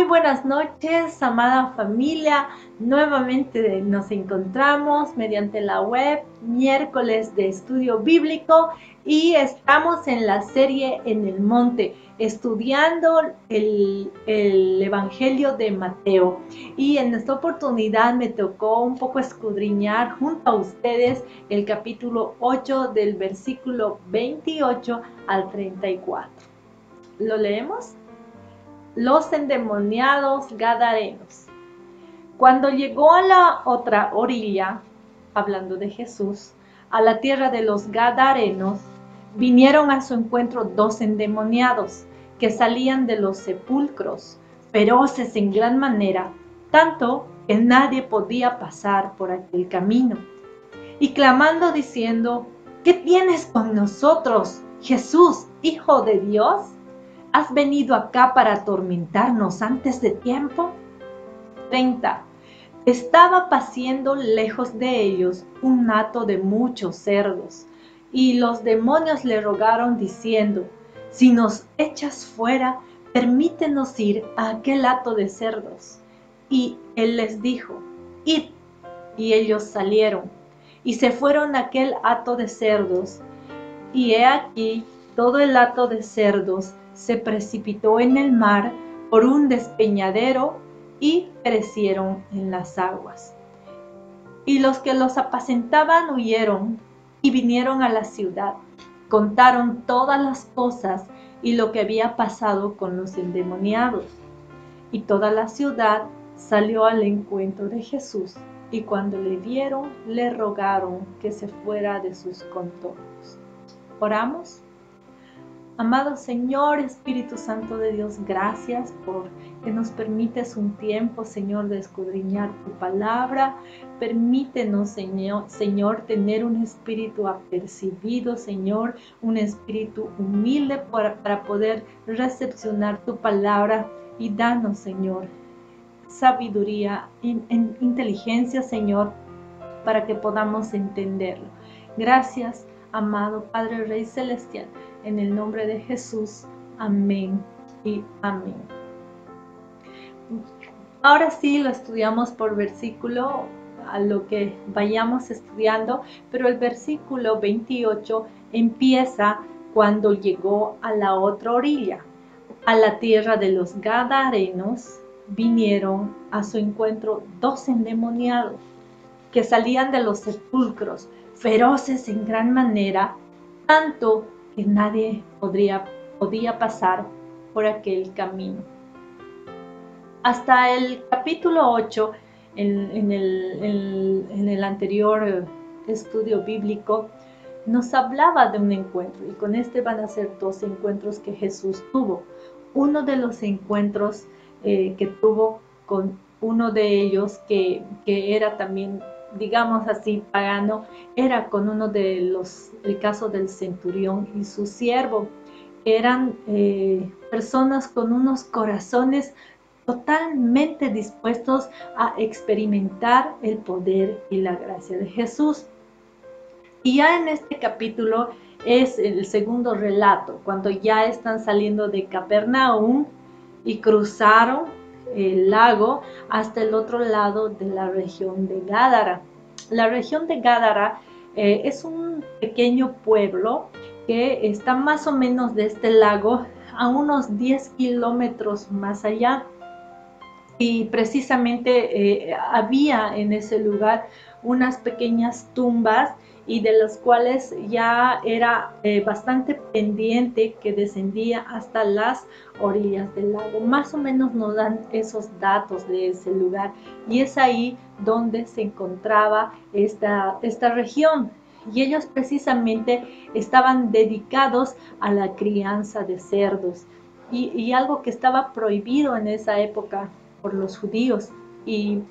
buenas noches, amada familia. Nuevamente nos encontramos mediante la web, miércoles de estudio bíblico, y estamos en la serie En el Monte, estudiando el Evangelio de Mateo. Y en esta oportunidad me tocó un poco escudriñar junto a ustedes el capítulo 8 del versículo 28 al 34. ¿Lo leemos? Los endemoniados gadarenos. Cuando llegó a la otra orilla, hablando de Jesús, a la tierra de los gadarenos, vinieron a su encuentro dos endemoniados que salían de los sepulcros, feroces en gran manera, tanto que nadie podía pasar por aquel camino. Y clamando diciendo: ¿qué tienes con nosotros, Jesús, Hijo de Dios? ¿Has venido acá para atormentarnos antes de tiempo? 30. Estaba paciendo lejos de ellos un hato de muchos cerdos, y los demonios le rogaron diciendo: si nos echas fuera, permítenos ir a aquel hato de cerdos. Y él les dijo: id. Y ellos salieron, y se fueron a aquel hato de cerdos. Y he aquí, todo el hato de cerdos se precipitó en el mar por un despeñadero y perecieron en las aguas. Y los que los apacentaban huyeron y vinieron a la ciudad, contaron todas las cosas y lo que había pasado con los endemoniados. Y toda la ciudad salió al encuentro de Jesús, y cuando le vieron, le rogaron que se fuera de sus contornos. Oramos. Amado Señor, Espíritu Santo de Dios, gracias por que nos permites un tiempo, Señor, de escudriñar tu palabra. Permítenos, Señor, tener un espíritu apercibido, Señor, un espíritu humilde para poder recepcionar tu palabra, y danos, Señor, sabiduría, inteligencia, Señor, para que podamos entenderlo. Gracias, amado Padre Rey Celestial, en el nombre de Jesús. Amén y amén. Ahora sí lo estudiamos por versículo, a lo que vayamos estudiando, pero el versículo 28 empieza cuando llegó a la otra orilla, a la tierra de los gadarenos. Vinieron a su encuentro dos endemoniados que salían de los sepulcros, feroces en gran manera, tanto que nadie podía pasar por aquel camino. Hasta el capítulo 8, en el anterior estudio bíblico, nos hablaba de un encuentro, y con este van a ser dos encuentros que Jesús tuvo. Uno de los encuentros que tuvo con uno de ellos, que era también, digamos así, pagano, era con uno de el caso del centurión y su siervo, que eran personas con unos corazones totalmente dispuestos a experimentar el poder y la gracia de Jesús. Y ya en este capítulo es el segundo relato, cuando ya están saliendo de Capernaum y cruzaron el lago hasta el otro lado de la región de Gádara. La región de Gádara es un pequeño pueblo que está más o menos de este lago a unos 10 kilómetros más allá. Y precisamente había en ese lugar unas pequeñas tumbas, y de las cuales ya era bastante pendiente que descendía hasta las orillas del lago. Más o menos nos dan esos datos de ese lugar, y es ahí donde se encontraba esta región. Y ellos precisamente estaban dedicados a la crianza de cerdos, y algo que estaba prohibido en esa época por los judíos. Y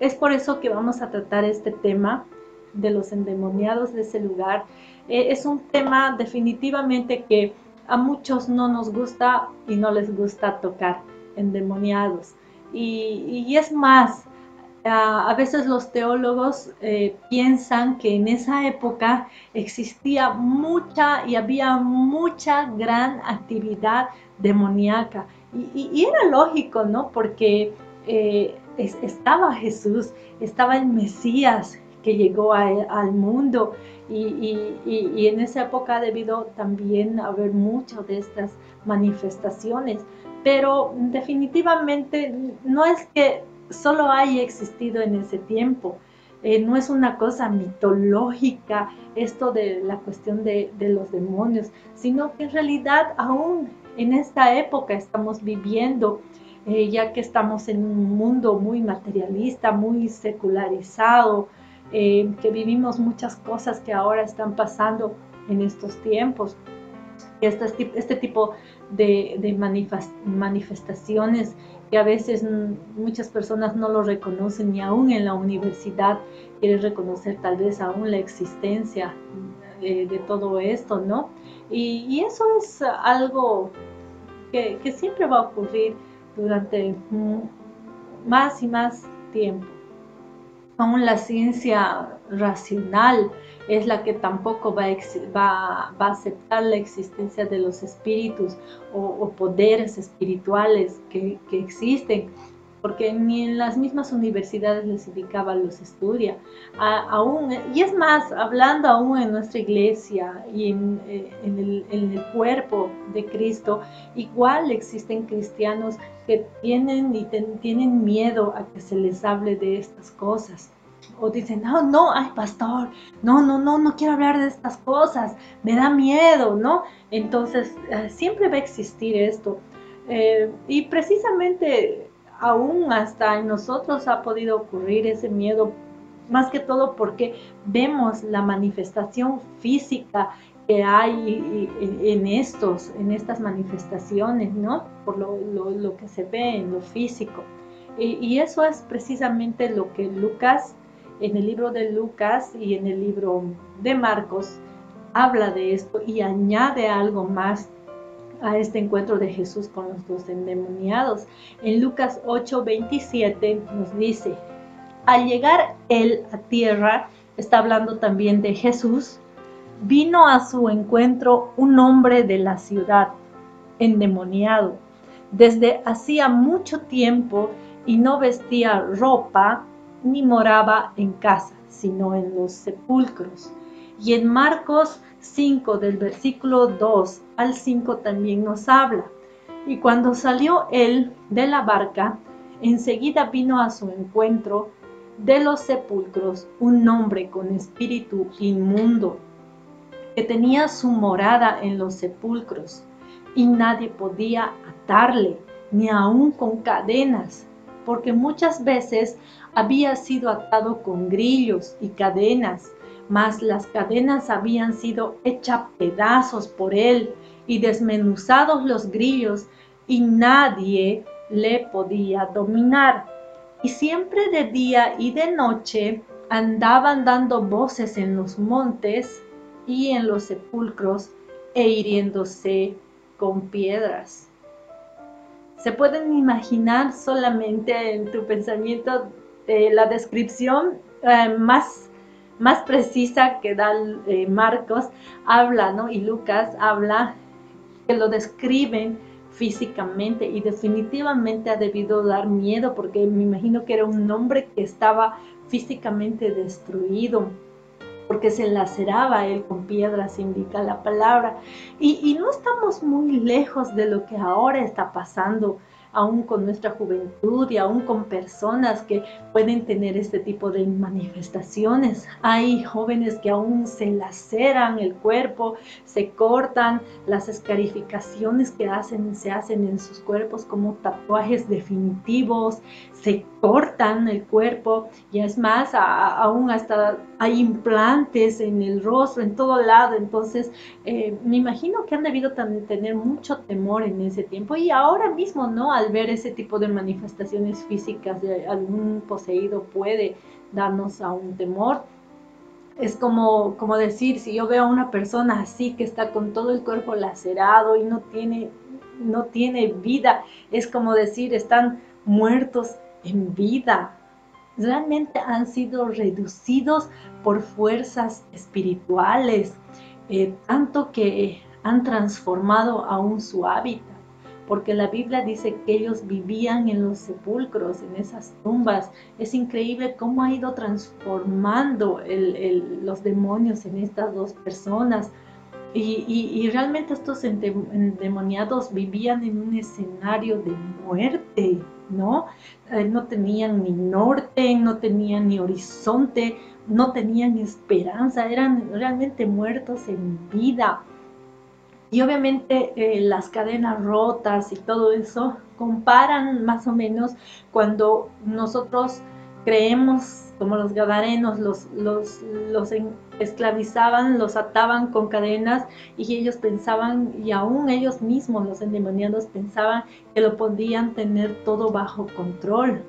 es por eso que vamos a tratar este tema de los endemoniados de ese lugar. Es un tema definitivamente que a muchos no nos gusta y no les gusta tocar, endemoniados. Y es más, a veces los teólogos piensan que en esa época había mucha gran actividad demoníaca, Y era lógico, ¿no? Porque estaba Jesús, estaba el Mesías que llegó al mundo y en esa época ha debido también haber muchas de estas manifestaciones, pero definitivamente no es que solo haya existido en ese tiempo. No es una cosa mitológica esto de la cuestión de los demonios, sino que en realidad aún en esta época estamos viviendo, ya que estamos en un mundo muy materialista, muy secularizado, que vivimos muchas cosas que ahora están pasando en estos tiempos. Este tipo de manifestaciones que a veces muchas personas no lo reconocen, ni aún en la universidad quieren reconocer tal vez aún la existencia de todo esto, ¿no? Y eso es algo que siempre va a ocurrir durante más y más tiempo. Aún la ciencia racional es la que tampoco va a aceptar la existencia de los espíritus o poderes espirituales que existen, porque ni en las mismas universidades les indicaba los estudia. Aún, y es más, hablando aún en nuestra iglesia y en el cuerpo de Cristo, igual existen cristianos que tienen miedo a que se les hable de estas cosas. O dicen, no, ay, pastor, no quiero hablar de estas cosas, me da miedo, ¿no? Entonces, siempre va a existir esto. Y precisamente aún hasta en nosotros ha podido ocurrir ese miedo, más que todo porque vemos la manifestación física que hay en estas manifestaciones, ¿no? Por lo que se ve en lo físico. Y eso es precisamente lo que Lucas, en el libro de Lucas y en el libro de Marcos, habla de esto y añade algo más a este encuentro de Jesús con los dos endemoniados. En Lucas 8:27 nos dice, al llegar él a tierra, está hablando también de Jesús, vino a su encuentro un hombre de la ciudad, endemoniado, desde hacía mucho tiempo y no vestía ropa ni moraba en casa, sino en los sepulcros. Y en Marcos 5, del versículo 2 al 5 también nos habla. Y cuando salió él de la barca, enseguida vino a su encuentro de los sepulcros un hombre con espíritu inmundo, que tenía su morada en los sepulcros, y nadie podía atarle, ni aun con cadenas, porque muchas veces había sido atado con grillos y cadenas, mas las cadenas habían sido hechas pedazos por él y desmenuzados los grillos, y nadie le podía dominar. Y siempre de día y de noche andaban dando voces en los montes y en los sepulcros e hiriéndose con piedras. ¿Se pueden imaginar solamente en tu pensamiento la descripción más precisa que da Marcos, habla, ¿no? Y Lucas habla, que lo describen físicamente y definitivamente ha debido dar miedo porque me imagino que era un hombre que estaba físicamente destruido, porque se laceraba él con piedras, indica la palabra. Y no estamos muy lejos de lo que ahora está pasando, aún con nuestra juventud y aún con personas que pueden tener este tipo de manifestaciones. Hay jóvenes que aún se laceran el cuerpo, se cortan, las escarificaciones que se hacen en sus cuerpos como tatuajes definitivos, se cortan el cuerpo y es más, aún hasta hay implantes en el rostro, en todo lado. Entonces me imagino que han debido tener mucho temor en ese tiempo y ahora mismo, ¿no? Al ver ese tipo de manifestaciones físicas de algún poseído puede darnos a un temor. Es como decir, si yo veo a una persona así que está con todo el cuerpo lacerado y no tiene vida, es como decir, están muertos en vida. Realmente han sido reducidos por fuerzas espirituales, tanto que han transformado aún su hábitat. porque la Biblia dice que ellos vivían en los sepulcros, en esas tumbas. Es increíble cómo ha ido transformando los demonios en estas dos personas. Y realmente estos endemoniados vivían en un escenario de muerte, ¿no? No tenían ni norte, no tenían ni horizonte, no tenían esperanza, eran realmente muertos en vida. Y obviamente las cadenas rotas y todo eso comparan más o menos cuando nosotros creemos, como los gadarenos, los esclavizaban, los ataban con cadenas y ellos pensaban, y aún ellos mismos, los endemoniados, pensaban que lo podían tener todo bajo control.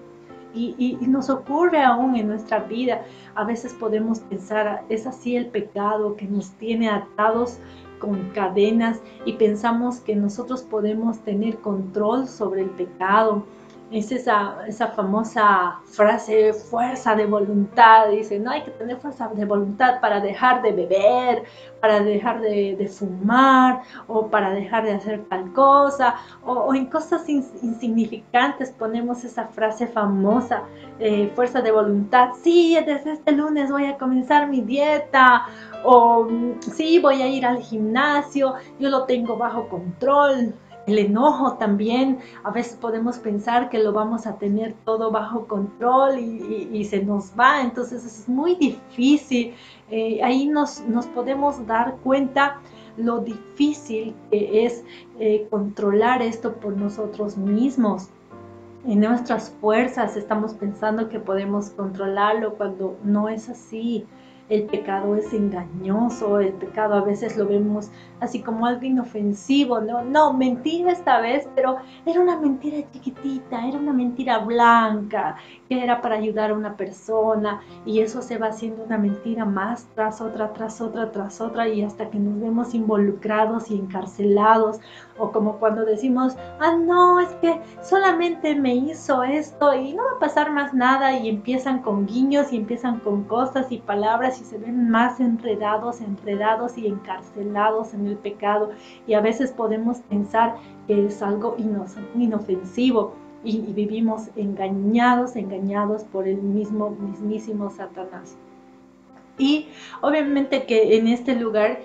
Y nos ocurre aún en nuestra vida. A veces podemos pensar, es así el pecado que nos tiene atados con cadenas y pensamos que nosotros podemos tener control sobre el pecado. Es esa famosa frase, fuerza de voluntad. Dice, no hay que tener fuerza de voluntad para dejar de beber, para dejar de fumar o para dejar de hacer tal cosa. O en cosas insignificantes ponemos esa frase famosa, fuerza de voluntad. Sí, desde este lunes voy a comenzar mi dieta. O sí, voy a ir al gimnasio, yo lo tengo bajo control. El enojo también, a veces podemos pensar que lo vamos a tener todo bajo control y se nos va, entonces es muy difícil. Ahí nos podemos dar cuenta lo difícil que es controlar esto por nosotros mismos. En nuestras fuerzas estamos pensando que podemos controlarlo cuando no es así. El pecado es engañoso, el pecado a veces lo vemos así como algo inofensivo, ¿no? No, mentira esta vez, pero era una mentira chiquitita, era una mentira blanca, que era para ayudar a una persona, y eso se va haciendo una mentira más tras otra, tras otra, tras otra, y hasta que nos vemos involucrados y encarcelados, o como cuando decimos, ah, no, es que solamente me hizo esto y no va a pasar más nada, y empiezan con guiños y empiezan con cosas y palabras y se ven más enredados y encarcelados en el pecado, y a veces podemos pensar que es algo inofensivo y vivimos engañados por el mismísimo Satanás. Y obviamente que en este lugar,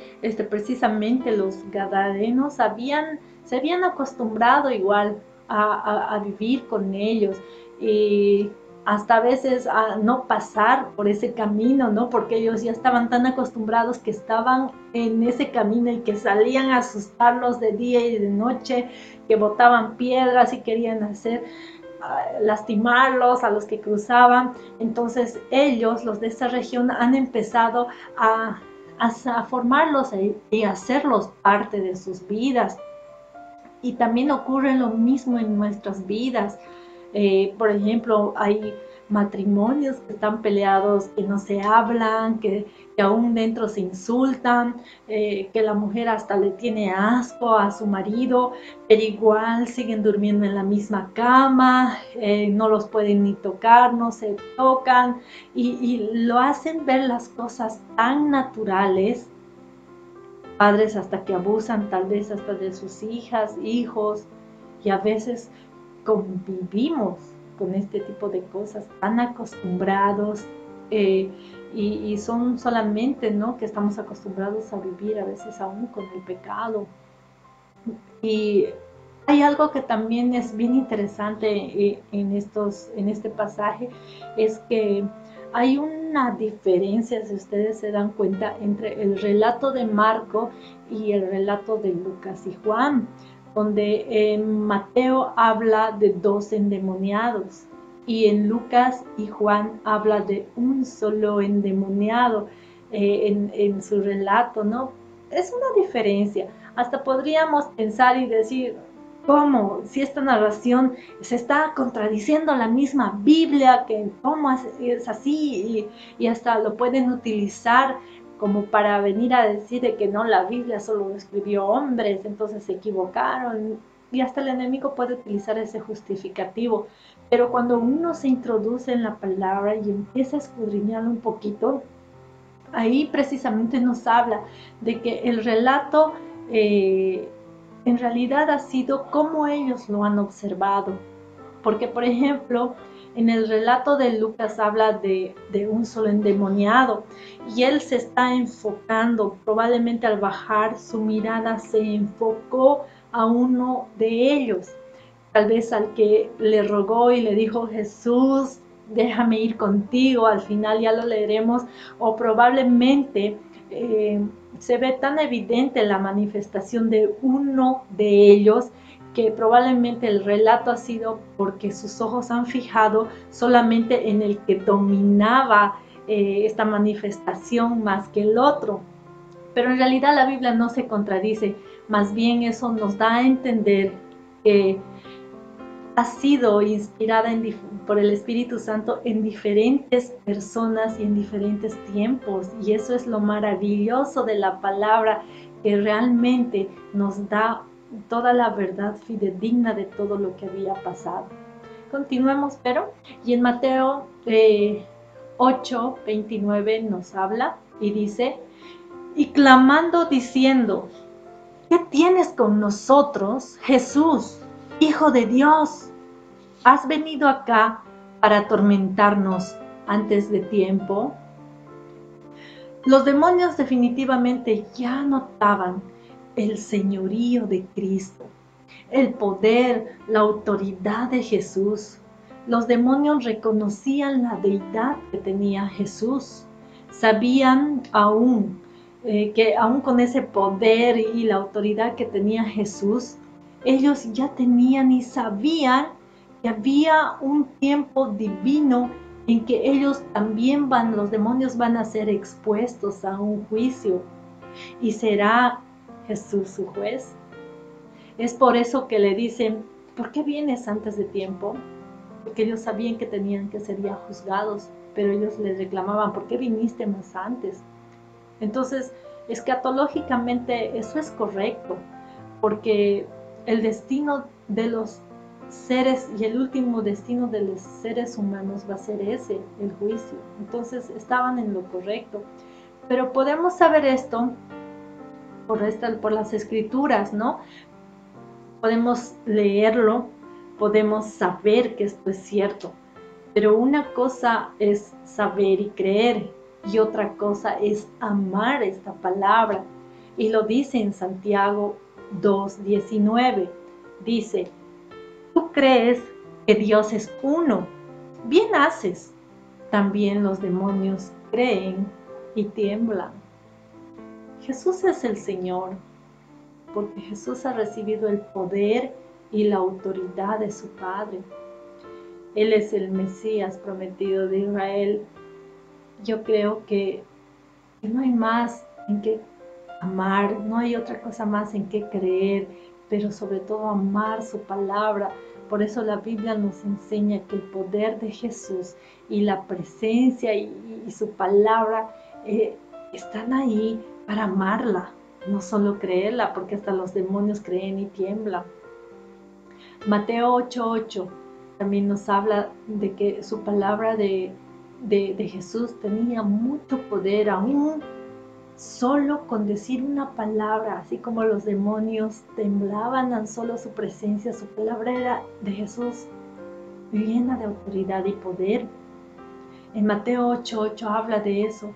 precisamente los gadarenos se habían acostumbrado igual a vivir con ellos. Y hasta a veces a no pasar por ese camino, ¿no? Porque ellos ya estaban tan acostumbrados que estaban en ese camino y que salían a asustarlos de día y de noche, que botaban piedras y querían lastimarlos a los que cruzaban. Entonces ellos, los de esta región, han empezado a formarlos y hacerlos parte de sus vidas. Y también ocurre lo mismo en nuestras vidas. Por ejemplo, hay matrimonios que están peleados, que no se hablan, que aún dentro se insultan, que la mujer hasta le tiene asco a su marido, pero igual siguen durmiendo en la misma cama, no los pueden ni tocar, no se tocan, y lo hacen ver las cosas tan naturales. Padres hasta que abusan tal vez hasta de sus hijas, hijos, y a veces convivimos con este tipo de cosas tan acostumbrados, y son solamente, ¿no?, que estamos acostumbrados a vivir a veces aún con el pecado. Y hay algo que también es bien interesante en este pasaje, es que hay una diferencia, si ustedes se dan cuenta, entre el relato de Marco y el relato de Lucas y Juan, donde Mateo habla de 2 endemoniados y en Lucas y Juan habla de un solo endemoniado en su relato, ¿no? Es una diferencia. Hasta podríamos pensar y decir, ¿cómo? Si esta narración se está contradiciendo la misma Biblia, que cómo es así, y hasta lo pueden utilizar como para venir a decir de que no, la Biblia solo lo escribió hombres, entonces se equivocaron, y hasta el enemigo puede utilizar ese justificativo. Pero cuando uno se introduce en la palabra y empieza a escudriñar un poquito, ahí precisamente nos habla de que el relato en realidad ha sido cómo ellos lo han observado. Porque, por ejemplo, en el relato de Lucas habla de un solo endemoniado y él se está enfocando, probablemente al bajar su mirada se enfocó a uno de ellos, tal vez al que le rogó y le dijo: Jesús, déjame ir contigo, al final ya lo leeremos, o probablemente se ve tan evidente la manifestación de uno de ellos que probablemente el relato ha sido porque sus ojos han fijado solamente en el que dominaba esta manifestación más que el otro. Pero en realidad la Biblia no se contradice, más bien eso nos da a entender que ha sido inspirada por el Espíritu Santo en diferentes personas y en diferentes tiempos. Y eso es lo maravilloso de la palabra, que realmente nos da toda la verdad fidedigna de todo lo que había pasado. Continuemos, pero, y en Mateo 8:29 nos habla y dice: y clamando diciendo: ¿qué tienes con nosotros, Jesús, Hijo de Dios? ¿Has venido acá para atormentarnos antes de tiempo? Los demonios definitivamente ya notaban el señorío de Cristo, el poder, la autoridad de Jesús. Los demonios reconocían la deidad que tenía Jesús. Sabían aún que aún con ese poder y la autoridad que tenía Jesús, ellos ya tenían y sabían que había un tiempo divino en que ellos también los demonios van a ser expuestos a un juicio y será Jesús su juez. Es por eso que le dicen: ¿por qué vienes antes de tiempo? Porque ellos sabían que tenían que ser ya juzgados, pero ellos les reclamaban: ¿por qué viniste más antes? Entonces, escatológicamente eso es correcto, porque el destino de los seres y el último destino de los seres humanos va a ser ese, el juicio. Entonces estaban en lo correcto. Pero podemos saber esto por las escrituras, ¿no? Podemos leerlo, podemos saber que esto es cierto. Pero una cosa es saber y creer, y otra cosa es amar esta palabra. Y lo dice en Santiago 2:19. Dice: tú crees que Dios es uno, bien haces. También los demonios creen y tiemblan. Jesús es el Señor, porque Jesús ha recibido el poder y la autoridad de su Padre. Él es el Mesías prometido de Israel. Yo creo que no hay más en qué amar, no hay otra cosa más en qué creer, pero sobre todo amar su palabra. Por eso la Biblia nos enseña que el poder de Jesús y la presencia y su palabra están ahí para amarla, no solo creerla, porque hasta los demonios creen y tiemblan. Mateo 8:8 también nos habla de que su palabra de Jesús tenía mucho poder, aún solo con decir una palabra, así como los demonios temblaban tan solo su presencia. Su palabra era de Jesús, llena de autoridad y poder. En Mateo 8:8 habla de eso.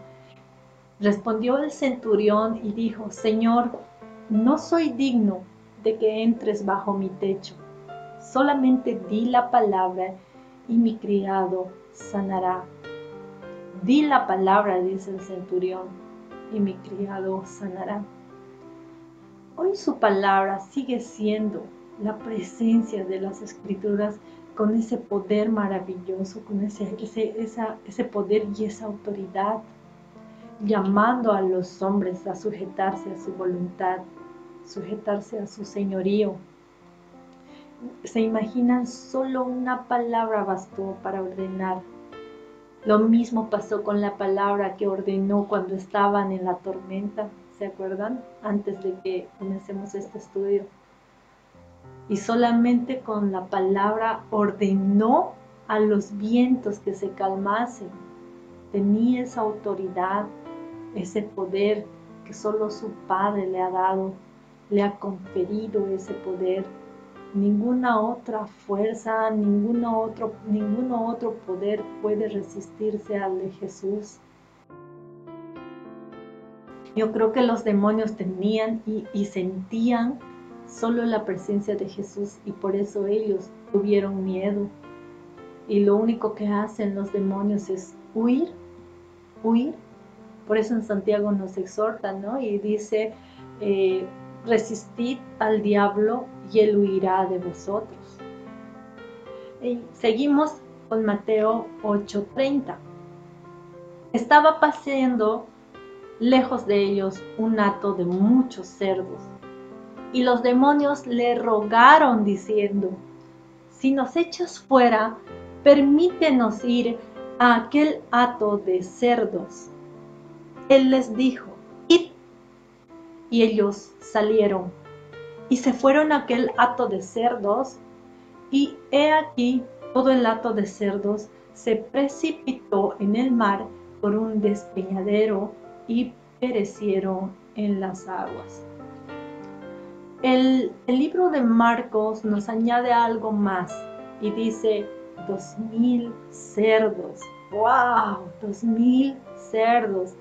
Respondió el centurión y dijo: Señor, no soy digno de que entres bajo mi techo. Solamente di la palabra y mi criado sanará. Di la palabra, dice el centurión, y mi criado sanará. Hoy su palabra sigue siendo la presencia de las Escrituras, con ese poder maravilloso, con ese poder y esa autoridad, llamando a los hombres a sujetarse a su voluntad, sujetarse a su señorío. ¿Se imaginan? Solo una palabra bastó para ordenar. Lo mismo pasó con la palabra que ordenó cuando estaban en la tormenta, ¿se acuerdan? Antes de que comencemos este estudio. Y solamente con la palabra ordenó a los vientos que se calmasen. Tenía esa autoridad, ese poder que solo su Padre le ha dado. le ha conferido ese poder. Ninguna otra fuerza, ninguno otro poder puede resistirse al de Jesús. Yo creo que los demonios tenían y sentían solo la presencia de Jesús, y por eso ellos tuvieron miedo. Y lo único que hacen los demonios es huir, huir. Por eso en Santiago nos exhorta, ¿no? Y dice, resistid al diablo y él huirá de vosotros. Y seguimos con Mateo 8:30. Estaba paseando lejos de ellos un hato de muchos cerdos, y los demonios le rogaron diciendo, si nos echas fuera, permítenos ir a aquel hato de cerdos. Él les dijo, id. Y ellos salieron y se fueron a aquel hato de cerdos, y he aquí todo el hato de cerdos se precipitó en el mar por un despeñadero y perecieron en las aguas. El libro de Marcos nos añade algo más y dice 2000 cerdos. ¡Wow! 2000 cerdos.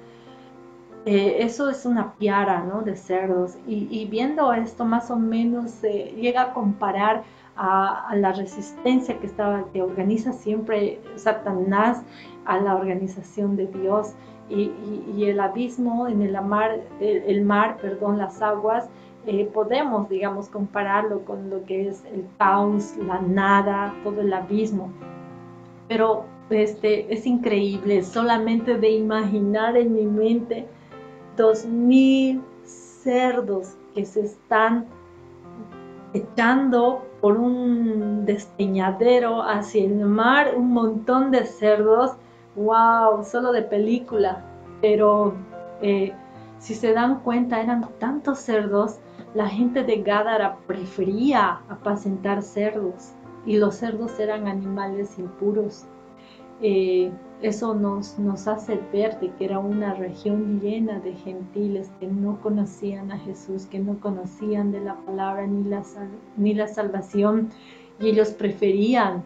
Eso es una piara, ¿no?, de cerdos. Y viendo esto, más o menos se llega a comparar a la resistencia que organiza siempre Satanás a la organización de Dios. Y el abismo en el mar, las aguas, podemos, digamos, compararlo con lo que es el caos, la nada, todo el abismo. Pero es increíble, solamente de imaginar en mi mente 2000 cerdos que se están echando por un despeñadero hacia el mar, un montón de cerdos. ¡Wow! Solo de película. Pero si se dan cuenta, eran tantos cerdos. La gente de Gádara prefería apacentar cerdos, y los cerdos eran animales impuros. Eso nos hace ver de que era una región llena de gentiles que no conocían a Jesús, que no conocían de la palabra ni la salvación, y ellos preferían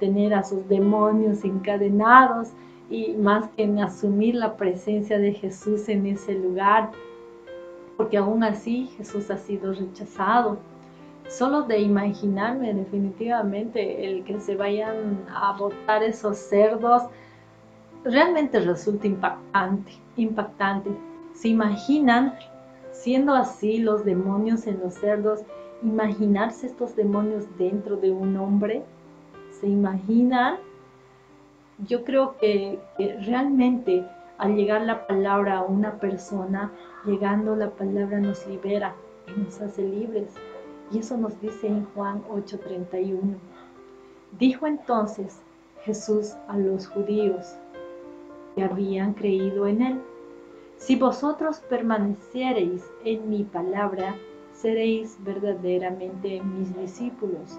tener a sus demonios encadenados, y más que en asumir la presencia de Jesús en ese lugar, porque aún así Jesús ha sido rechazado. Solo de imaginarme definitivamente el que se vayan a botar esos cerdos, realmente resulta impactante. ¿Se imaginan siendo así los demonios en los cerdos? Imaginarse estos demonios dentro de un hombre. ¿Se imaginan? Yo creo que realmente al llegar la palabra a una persona, llegando la palabra nos libera y nos hace libres. Y eso nos dice en Juan 8:31. Dijo entonces Jesús a los judíos que habían creído en él, si vosotros permaneciereis en mi palabra, seréis verdaderamente mis discípulos,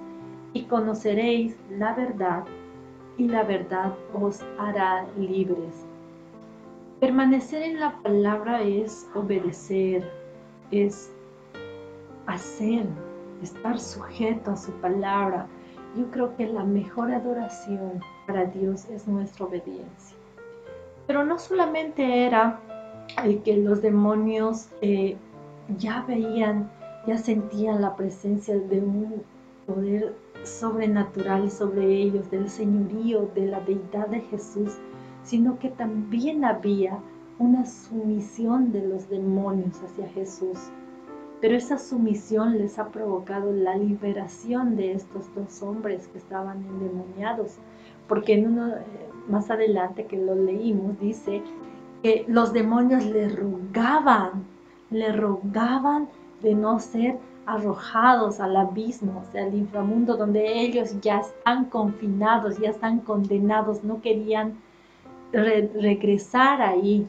y conoceréis la verdad, y la verdad os hará libres. Permanecer en la palabra es obedecer, es hacer, estar sujeto a su palabra. Yo creo que la mejor adoración para Dios es nuestra obediencia. Pero no solamente era el que los demonios ya veían, ya sentían la presencia de un poder sobrenatural sobre ellos, del señorío, de la deidad de Jesús, sino que también había una sumisión de los demonios hacia Jesús. Pero esa sumisión les ha provocado la liberación de estos dos hombres que estaban endemoniados. Porque en uno, más adelante que lo leímos, dice que los demonios le rogaban de no ser arrojados al abismo, o sea, al inframundo, donde ellos ya están confinados, ya están condenados, no querían regresar ahí,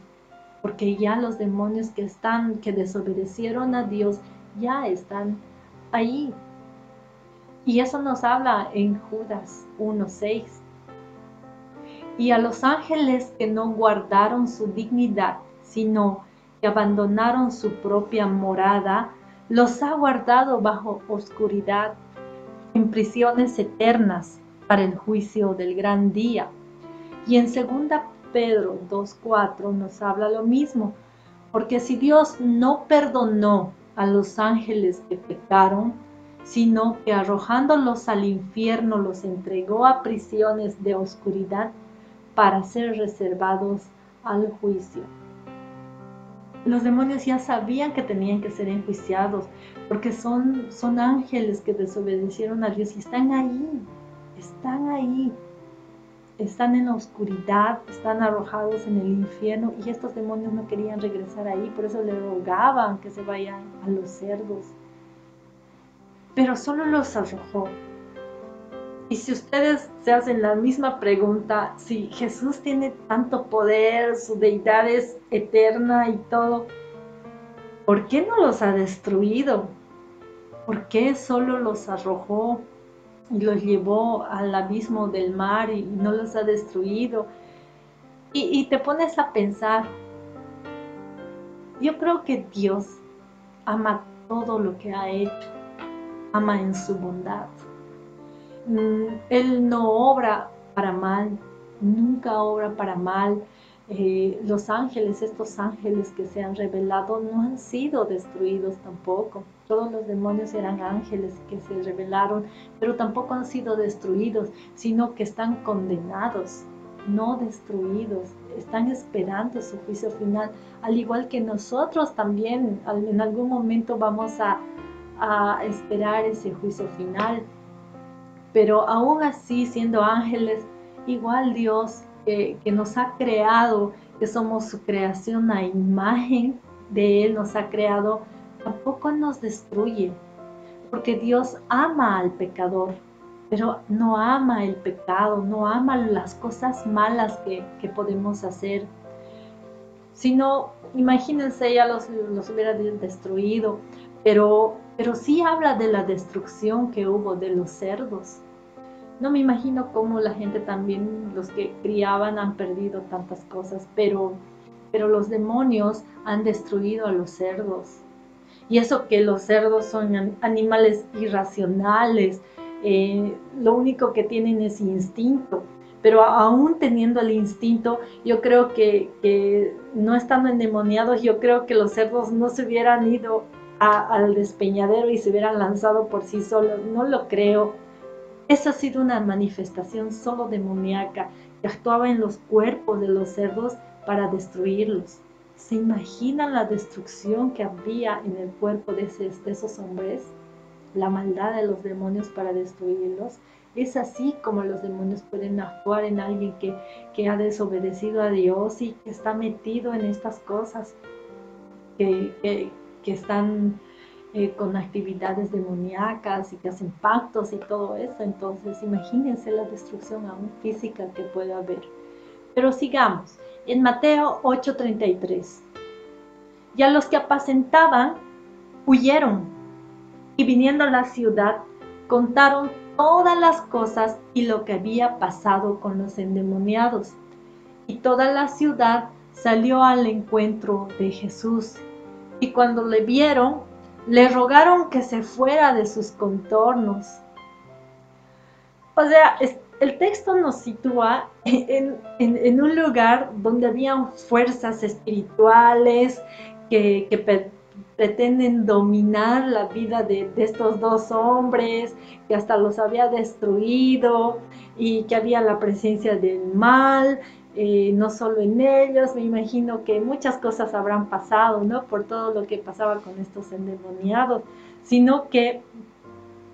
porque ya los demonios que desobedecieron a Dios ya están ahí. Y eso nos habla en Judas 1:6. Y a los ángeles que no guardaron su dignidad, sino que abandonaron su propia morada, los ha guardado bajo oscuridad, en prisiones eternas para el juicio del gran día. Y en 2 Pedro 2:4 nos habla lo mismo, porque si Dios no perdonó a los ángeles que pecaron, sino que arrojándolos al infierno los entregó a prisiones de oscuridad para ser reservados al juicio. Los demonios ya sabían que tenían que ser enjuiciados, porque son ángeles que desobedecieron a Dios y están ahí, están en la oscuridad, están arrojados en el infierno, y estos demonios no querían regresar ahí, por eso le rogaban que se vayan a los cerdos. Pero solo los arrojó. Y si ustedes se hacen la misma pregunta, si Jesús tiene tanto poder, su deidad es eterna y todo, ¿por qué no los ha destruido? ¿Por qué solo los arrojó y los llevó al abismo del mar y no los ha destruido? Y te pones a pensar, yo creo que Dios ama todo lo que ha hecho, ama en su bondad. Él no obra para mal, nunca obra para mal. Los ángeles, estos ángeles que se han revelado, no han sido destruidos tampoco. Todos los demonios eran ángeles que se rebelaron, pero tampoco han sido destruidos, sino que están condenados, no destruidos. Están esperando su juicio final, al igual que nosotros también en algún momento vamos a esperar ese juicio final. Pero aún así, siendo ángeles, igual Dios que nos ha creado, que somos su creación a imagen de Él, nos ha creado, tampoco nos destruye, porque Dios ama al pecador, pero no ama el pecado, no ama las cosas malas que podemos hacer, sino, imagínense, ya los hubiera destruido, pero sí habla de la destrucción que hubo de los cerdos. No me imagino cómo la gente también, los que criaban, han perdido tantas cosas, pero los demonios han destruido a los cerdos. Y eso que los cerdos son animales irracionales, lo único que tienen es instinto. Pero aún teniendo el instinto, yo creo que no estando endemoniados, yo creo que los cerdos no se hubieran ido al despeñadero y se hubieran lanzado por sí solos. No lo creo. Esa ha sido una manifestación solo demoníaca que actuaba en los cuerpos de los cerdos para destruirlos. ¿Se imaginan la destrucción que había en el cuerpo de esos hombres? La maldad de los demonios para destruirlos. Es así como los demonios pueden actuar en alguien que ha desobedecido a Dios y que está metido en estas cosas, que están con actividades demoníacas y que hacen pactos y todo eso. Entonces imagínense la destrucción aún física que puede haber. Pero sigamos. En Mateo 8:33. Y a los que apacentaban huyeron, y viniendo a la ciudad contaron todas las cosas y lo que había pasado con los endemoniados. Y toda la ciudad salió al encuentro de Jesús. Y cuando le vieron, le rogaron que se fuera de sus contornos. O sea, el texto nos sitúa en un lugar donde habían fuerzas espirituales que pretenden dominar la vida de estos dos hombres, que hasta los había destruido, y que había la presencia del mal, no solo en ellos. Me imagino que muchas cosas habrán pasado, ¿no? Por todo lo que pasaba con estos endemoniados, sino que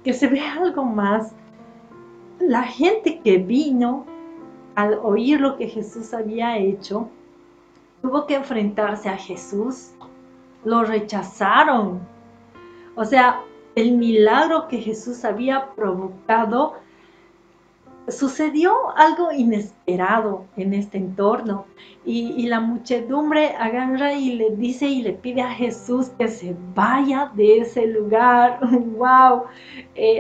se ve algo más. La gente que vino al oír lo que Jesús había hecho, tuvo que enfrentarse a Jesús, lo rechazaron. O sea, el milagro que Jesús había provocado, sucedió algo inesperado en este entorno, y la muchedumbre agarra y le dice y le pide a Jesús que se vaya de ese lugar. ¡Wow!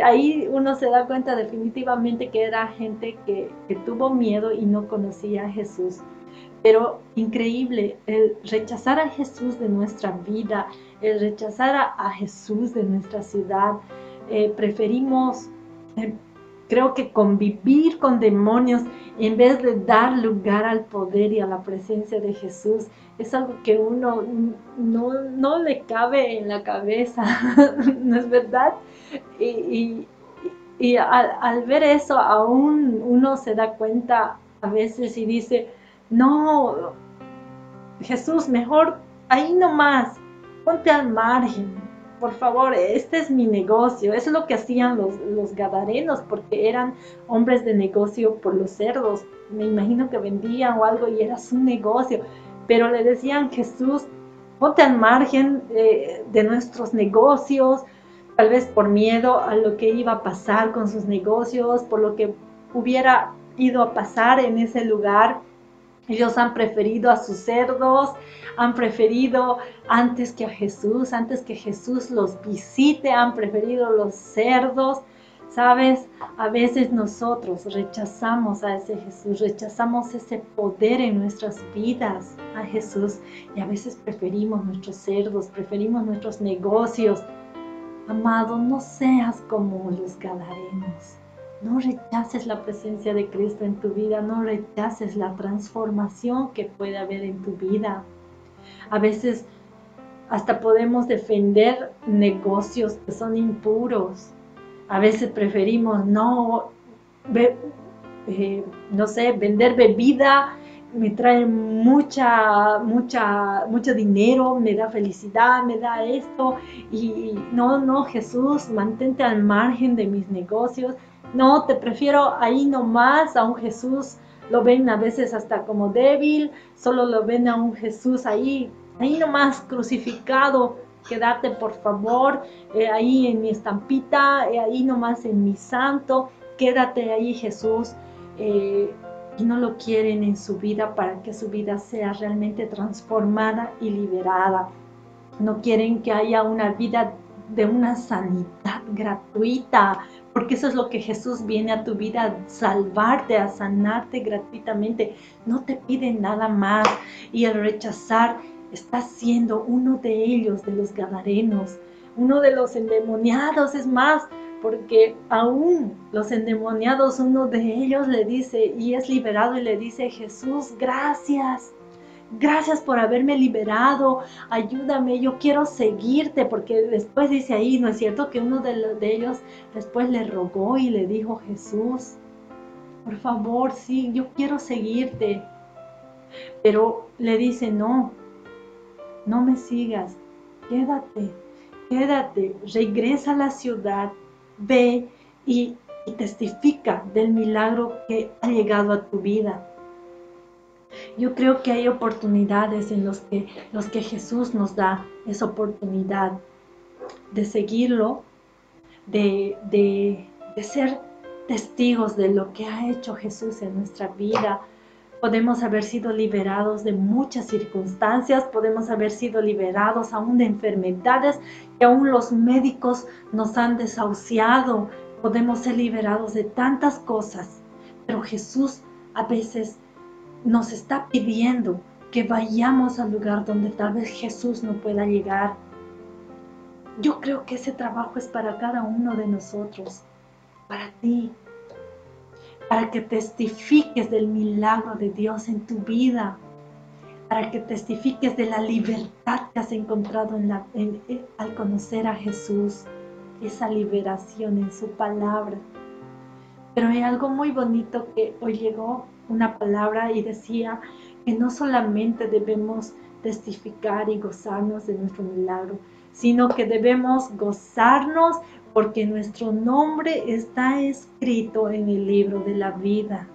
Ahí uno se da cuenta definitivamente que era gente que tuvo miedo y no conocía a Jesús. Pero increíble, el rechazar a Jesús de nuestra vida, el rechazar a Jesús de nuestra ciudad, preferimos, creo que convivir con demonios en vez de dar lugar al poder y a la presencia de Jesús. Es algo que uno no le cabe en la cabeza, ¿no es verdad? Y, y al ver eso, aún uno se da cuenta a veces y dice, no, Jesús, mejor ahí nomás, ponte al margen, por favor, este es mi negocio. Eso es lo que hacían los gadarenos, porque eran hombres de negocio por los cerdos. Me imagino que vendían o algo y era su negocio, pero le decían, Jesús, ponte al margen de nuestros negocios, tal vez por miedo a lo que iba a pasar con sus negocios, por lo que hubiera ido a pasar en ese lugar. Ellos han preferido a sus cerdos, han preferido antes que a Jesús, antes que Jesús los visite, han preferido los cerdos. ¿Sabes? A veces nosotros rechazamos a ese Jesús, rechazamos ese poder en nuestras vidas a Jesús y a veces preferimos nuestros cerdos, preferimos nuestros negocios. Amado, no seas como los gadarenos. No rechaces la presencia de Cristo en tu vida, no rechaces la transformación que puede haber en tu vida. A veces hasta podemos defender negocios que son impuros. A veces preferimos no sé, vender bebida me trae mucho dinero, me da felicidad, me da esto, y no, Jesús, mantente al margen de mis negocios. No, te prefiero ahí nomás a un Jesús. Lo ven a veces hasta como débil, solo lo ven a un Jesús ahí nomás crucificado. Quédate por favor ahí en mi estampita, ahí nomás en mi santo. Quédate ahí, Jesús. Y no lo quieren en su vida para que su vida sea realmente transformada y liberada. No quieren que haya una vida de una sanidad gratuita, porque eso es lo que Jesús viene a tu vida, a salvarte, a sanarte gratuitamente. No te piden nada más, y el rechazar está siendo uno de ellos, de los gadarenos, uno de los endemoniados. Es más, porque aún los endemoniados, uno de ellos le dice, y es liberado, y le dice, Jesús, gracias. Gracias por haberme liberado, ayúdame, yo quiero seguirte, porque después dice ahí, ¿no es cierto? Que uno de ellos después le rogó y le dijo, Jesús, por favor, sí, yo quiero seguirte. Pero le dice, no me sigas, quédate, regresa a la ciudad, ve y testifica del milagro que ha llegado a tu vida. Yo creo que hay oportunidades en los que Jesús nos da esa oportunidad de seguirlo, de ser testigos de lo que ha hecho Jesús en nuestra vida. Podemos haber sido liberados de muchas circunstancias, podemos haber sido liberados aún de enfermedades que aún los médicos nos han desahuciado. Podemos ser liberados de tantas cosas, pero Jesús a veces nos está pidiendo que vayamos al lugar donde tal vez Jesús no pueda llegar. Yo creo que ese trabajo es para cada uno de nosotros, para ti, para que testifiques del milagro de Dios en tu vida, para que testifiques de la libertad que has encontrado al conocer a Jesús, esa liberación en su palabra. Pero hay algo muy bonito que hoy llegó, una palabra, y decía que no solamente debemos testificar y gozarnos de nuestro milagro, sino que debemos gozarnos porque nuestro nombre está escrito en el libro de la vida.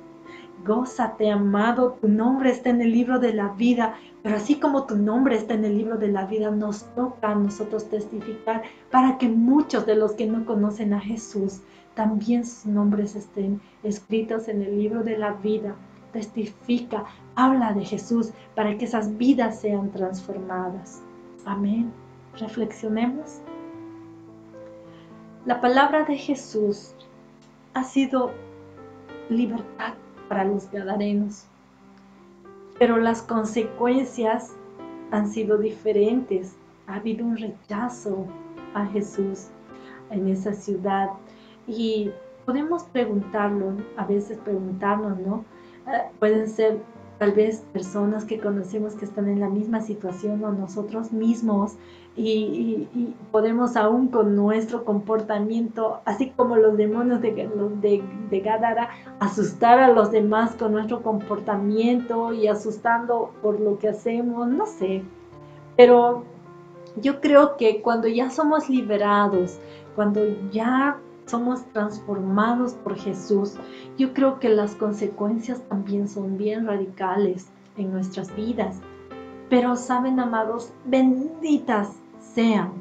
Gózate, amado, tu nombre está en el libro de la vida, pero así como tu nombre está en el libro de la vida, nos toca a nosotros testificar para que muchos de los que no conocen a Jesús, también sus nombres estén escritos en el libro de la vida. Testifica, habla de Jesús para que esas vidas sean transformadas. Amén. Reflexionemos. La palabra de Jesús ha sido libertad para los gadarenos. pero las consecuencias han sido diferentes. Ha habido un rechazo a Jesús en esa ciudad y podemos preguntarlo, a veces preguntarnos, ¿no? Pueden ser tal vez personas que conocemos que están en la misma situación o nosotros mismos y podemos aún con nuestro comportamiento, así como los demonios de Gadara, asustar a los demás con nuestro comportamiento y asustando por lo que hacemos, no sé, pero yo creo que cuando ya somos liberados, cuando ya somos transformados por Jesús, yo creo que las consecuencias también son bien radicales en nuestras vidas. Pero saben, amados, benditas sean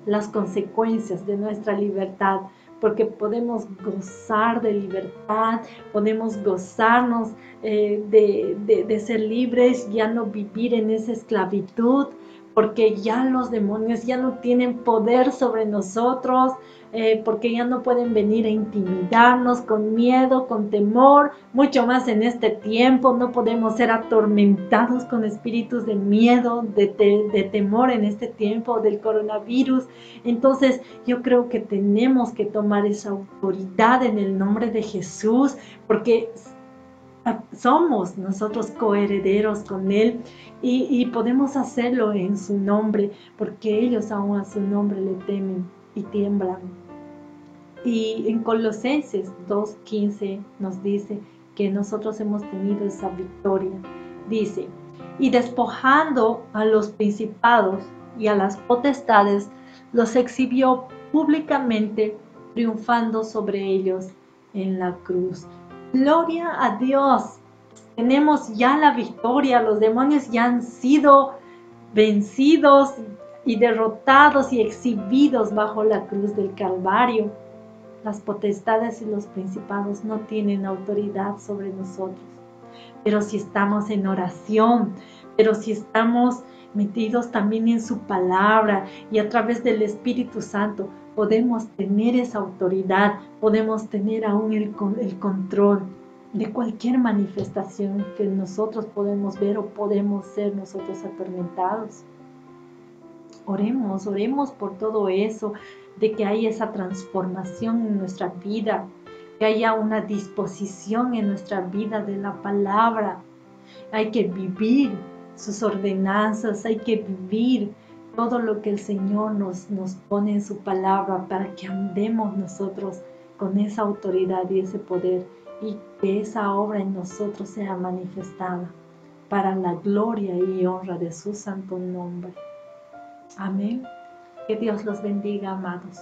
las consecuencias de nuestra libertad, porque podemos gozar de libertad, podemos gozarnos de ser libres, ya no vivir en esa esclavitud, porque ya los demonios ya no tienen poder sobre nosotros, porque ya no pueden venir a intimidarnos con miedo, con temor, mucho más en este tiempo. No podemos ser atormentados con espíritus de miedo, de temor en este tiempo del coronavirus. Entonces yo creo que tenemos que tomar esa autoridad en el nombre de Jesús, porque somos nosotros coherederos con Él y podemos hacerlo en su nombre, porque ellos aún a su nombre le temen y tiemblan. Y en Colosenses 2:15 nos dice que nosotros hemos tenido esa victoria. Dice, y despojando a los principados y a las potestades, los exhibió públicamente, triunfando sobre ellos en la cruz. Gloria a Dios. Tenemos ya la victoria. Los demonios ya han sido vencidos y derrotados y exhibidos bajo la cruz del Calvario. Las potestades y los principados no tienen autoridad sobre nosotros. Pero si estamos en oración, pero si estamos metidos también en su palabra y a través del Espíritu Santo, podemos tener esa autoridad, podemos tener aún el control de cualquier manifestación que nosotros podemos ver o podemos ser nosotros atormentados. Oremos por todo eso, de que haya esa transformación en nuestra vida, que haya una disposición en nuestra vida de la palabra. Hay que vivir sus ordenanzas, hay que vivir todo lo que el Señor nos pone en su palabra para que andemos nosotros con esa autoridad y ese poder y que esa obra en nosotros sea manifestada para la gloria y honra de su santo nombre. Amén. Que Dios los bendiga, amados.